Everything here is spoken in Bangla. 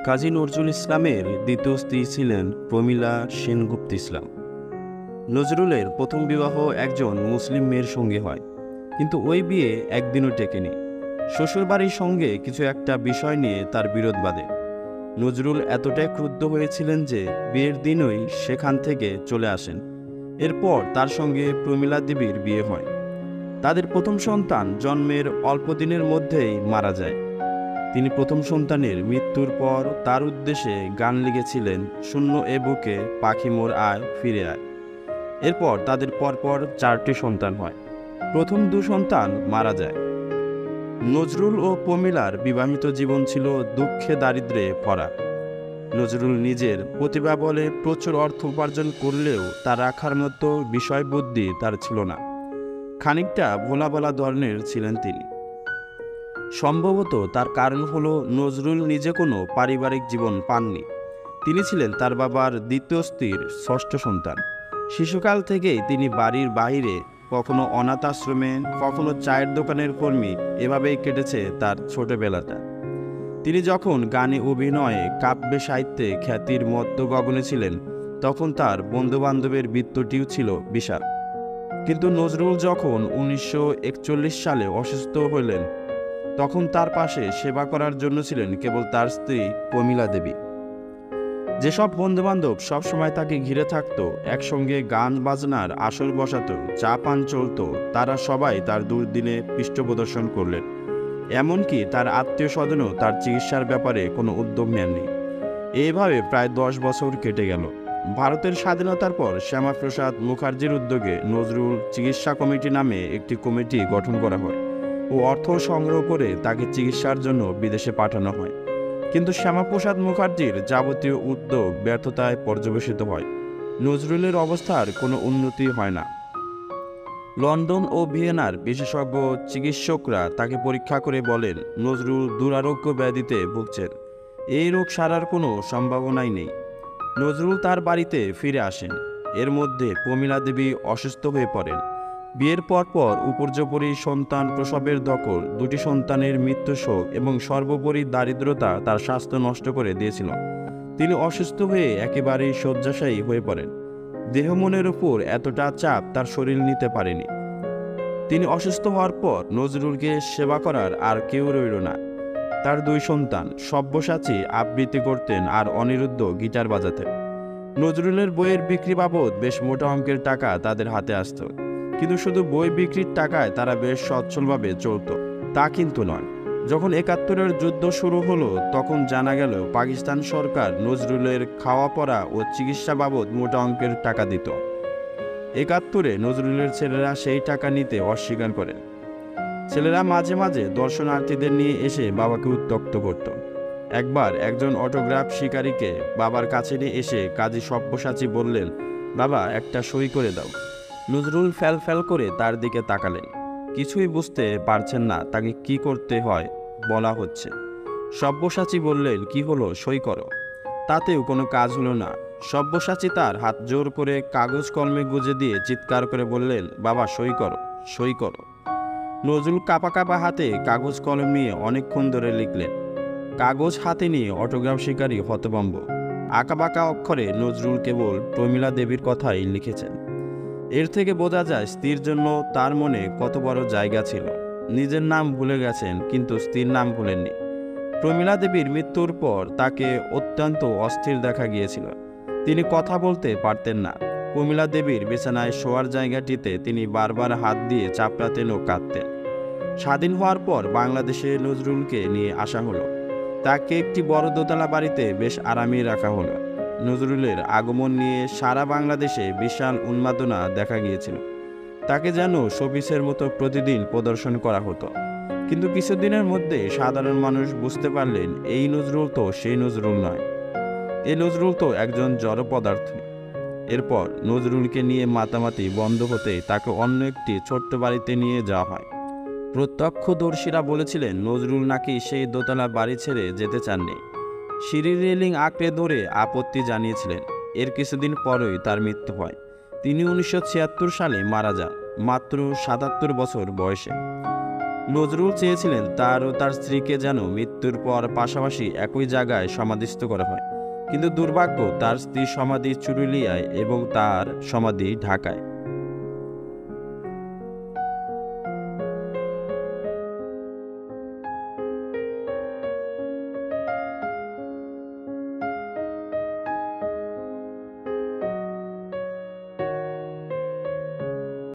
কাজী নজরুল ইসলামের দ্বিতীয় স্ত্রী ছিলেন প্রমীলা সেনগুপ্ত ইসলাম। নজরুলের প্রথম বিবাহ একজন মুসলিম মেয়ের সঙ্গে হয়, কিন্তু ওই বিয়ে একদিনও টেকেনি। শ্বশুরবাড়ির সঙ্গে কিছু একটা বিষয় নিয়ে তার বিরোধ বাধে। নজরুল এতটাই ক্রুদ্ধ হয়েছিলেন যে বিয়ের দিনই সেখান থেকে চলে আসেন। এরপর তার সঙ্গে প্রমীলা দেবীর বিয়ে হয়। তাদের প্রথম সন্তান জন্মের অল্প দিনের মধ্যেই মারা যায়। তিনি প্রথম সন্তানের মৃত্যুর পর তার উদ্দেশ্যে গান লিখেছিলেন, শূন্য এ বুকে পাখি মোর আয় ফিরে আয়। এরপর তাদের পরপর 4টি সন্তান হয়। প্রথম 2 সন্তান মারা যায়। নজরুল ও প্রমীলার বিবাহিত জীবন ছিল দুঃখে দারিদ্র্যে ভরা। নজরুল নিজের প্রতিভা বলে প্রচুর অর্থ উপার্জন করলেও তা রাখার মতো বিষয় বুদ্ধি তার ছিল না। খানিকটা ভোলা ভোলা ধরনের ছিলেন তিনি। সম্ভবত তার কারণ হলো নজরুল নিজে কোনো পারিবারিক জীবন পাননি। তিনি ছিলেন তার বাবার দ্বিতীয় স্ত্রীর 6ষ্ঠ সন্তান। শিশুকাল থেকেই তিনি বাড়ির বাইরে, কখনো অনাথ আশ্রমে, কখনো চায়ের দোকানের কর্মী, এভাবেই কেটেছে তার ছোটবেলাটা। তিনি যখন গানে, অভিনয়ে, কাব্যে, সাহিত্যে খ্যাতির মধ্য গগনে ছিলেন, তখন তার বন্ধুবান্ধবের বৃত্তটিও ছিল বিশাল। কিন্তু নজরুল যখন 1941 সালে অসুস্থ হলেন, তখন তার পাশে সেবা করার জন্য ছিলেন কেবল তার স্ত্রী প্রমীলা দেবী। যেসব বন্ধুবান্ধব সবসময় তাকে ঘিরে থাকতো, একসঙ্গে গান বাজনার আসর বসাতো, চা পান চলতো, তারা সবাই তার দুর্দিনে পৃষ্ঠপ্রদর্শন করলেন। এমনকি তার আত্মীয় স্বজনও তার চিকিৎসার ব্যাপারে কোনো উদ্যোগ নেননি। এইভাবে প্রায় 10 বছর কেটে গেল। ভারতের স্বাধীনতার পর শ্যামাপ্রসাদ মুখার্জির উদ্যোগে নজরুল চিকিৎসা কমিটি নামে একটি কমিটি গঠন করা হয় ও অর্থ সংগ্রহ করে তাকে চিকিৎসার জন্য বিদেশে পাঠানো হয়। কিন্তু শ্যামাপ্রসাদ মুখার্জির যাবতীয় উদ্যোগ ব্যর্থতায় পর্যবেসিত হয়। নজরুলের অবস্থার কোনো উন্নতি হয় না। লন্ডন ও ভিয়েনার বিশেষজ্ঞ চিকিৎসকরা তাকে পরীক্ষা করে বলেন, নজরুল দুরারোগ্য ব্যাধিতে ভুগছেন, এই রোগ সারার কোনো সম্ভাবনাই নেই। নজরুল তার বাড়িতে ফিরে আসেন। এর মধ্যে প্রমীলা দেবী অসুস্থ হয়ে পড়েন। বিয়ের পরপর উপর্যুপরি সন্তান প্রসবের ধকল, 2টি সন্তানের মৃত্যু শোক এবং সর্বোপরি দারিদ্রতা তার স্বাস্থ্য নষ্ট করে দিয়েছিল। তিনি অসুস্থ হয়ে একেবারেই শয্যাশায়ী হয়ে পড়েন। দেহ মনের উপর এতটা চাপ তার শরীর নিতে পারেনি। তিনি অসুস্থ হওয়ার পর নজরুলকে সেবা করার আর কেউ রইল না। তার 2 সন্তান সব্যসাচী আবৃত্তি করতেন আর অনিরুদ্ধ গিটার বাজাতেন। নজরুলের বইয়ের বিক্রি বাবদ বেশ মোটা অঙ্কের টাকা তাদের হাতে আসত। কিন্তু শুধু বই বিক্রির টাকায় তারা বেশ সচ্ছলভাবে চলত তা কিন্তু নয়। যখন 71-এর যুদ্ধ শুরু হলো, তখন জানা গেল পাকিস্তান সরকার নজরুলের খাওয়া পড়া ও চিকিৎসা বাবদ মোটা অঙ্কের টাকা দিত। 71-এ নজরুলের ছেলেরা সেই টাকা নিতে অস্বীকার করেন। ছেলেরা মাঝে মাঝে দর্শনার্থীদের নিয়ে এসে বাবাকে উত্ত্যক্ত করত। একবার একজন অটোগ্রাফ শিকারীকে বাবার কাছে নিয়ে এসে কাজী সব্যসাচী বললেন, বাবা, একটা সই করে দাও। নজরুল ফ্যাল করে তার দিকে তাকালেন। কিছুই বুঝতে পারছেন না তাকে কি করতে হয় বলা হচ্ছে। সব্যসাচী বললেন, কি হলো, সই করো। তাতেও কোনো কাজ হলো না। সব্যসাচী তার হাত জোর করে কাগজ কলমে গুজে দিয়ে চিৎকার করে বললেন, বাবা, সই করো, সই করো। নজরুল কাঁপা কাঁপা হাতে কাগজ কলম নিয়ে অনেকক্ষণ ধরে লিখলেন। কাগজ হাতে নিয়ে অটোগ্রাফ শিকারী হতভম্ব। আঁকাবাঁকা অক্ষরে নজরুল কেবল প্রমীলা দেবীর কথাই লিখেছেন। এর থেকে বোঝা যায় স্ত্রীর জন্য তার মনে কত বড় জায়গা ছিল। নিজের নাম ভুলে গেছেন, কিন্তু স্ত্রীর নাম ভুলেননি। প্রমীলা দেবীর মৃত্যুর পর তাকে অত্যন্ত অস্থির দেখা গিয়েছিল। তিনি কথা বলতে পারতেন না। প্রমীলা দেবীর বিছানায় শোয়ার জায়গাটিতে তিনি বারবার হাত দিয়ে চাপড়াতেন ও কাঁদতেন। স্বাধীন হওয়ার পর বাংলাদেশে নজরুলকে নিয়ে আসা হলো। তাকে একটি বড় দোতলা বাড়িতে বেশ আরামেই রাখা হলো। নজরুলের আগমন নিয়ে সারা বাংলাদেশে বিশাল উন্মাদনা দেখা গিয়েছিল। তাকে যেন শোপিসের মতো প্রতিদিন প্রদর্শন করা হতো। কিন্তু কিছুদিনের মধ্যে সাধারণ মানুষ বুঝতে পারলেন, এই নজরুল তো সেই নজরুল নয়। এই নজরুল তো একজন জড় পদার্থ। এরপর নজরুলকে নিয়ে মাতামাতি বন্ধ হতে তাকে অন্য একটি ছোট্ট বাড়িতে নিয়ে যাওয়া হয়। প্রত্যক্ষদর্শীরা বলেছিলেন, নজরুল নাকি সেই দোতলা বাড়ি ছেড়ে যেতে চাননি। সিঁড়ির রেলিং আঁকড়ে ধরে আপত্তি জানিয়েছিলেন। এর কিছুদিন পরই তার মৃত্যু হয়। তিনি 1976 সালে মারা যান, মাত্র 77 বছর বয়সে। নজরুল চেয়েছিলেন তার ও তার স্ত্রীকে যেন মৃত্যুর পর পাশাপাশি একই জায়গায় সমাধিস্থ করা হয়, কিন্তু দুর্ভাগ্য, তার স্ত্রীর সমাধি চুরুলিয়ায় এবং তার সমাধি ঢাকায়।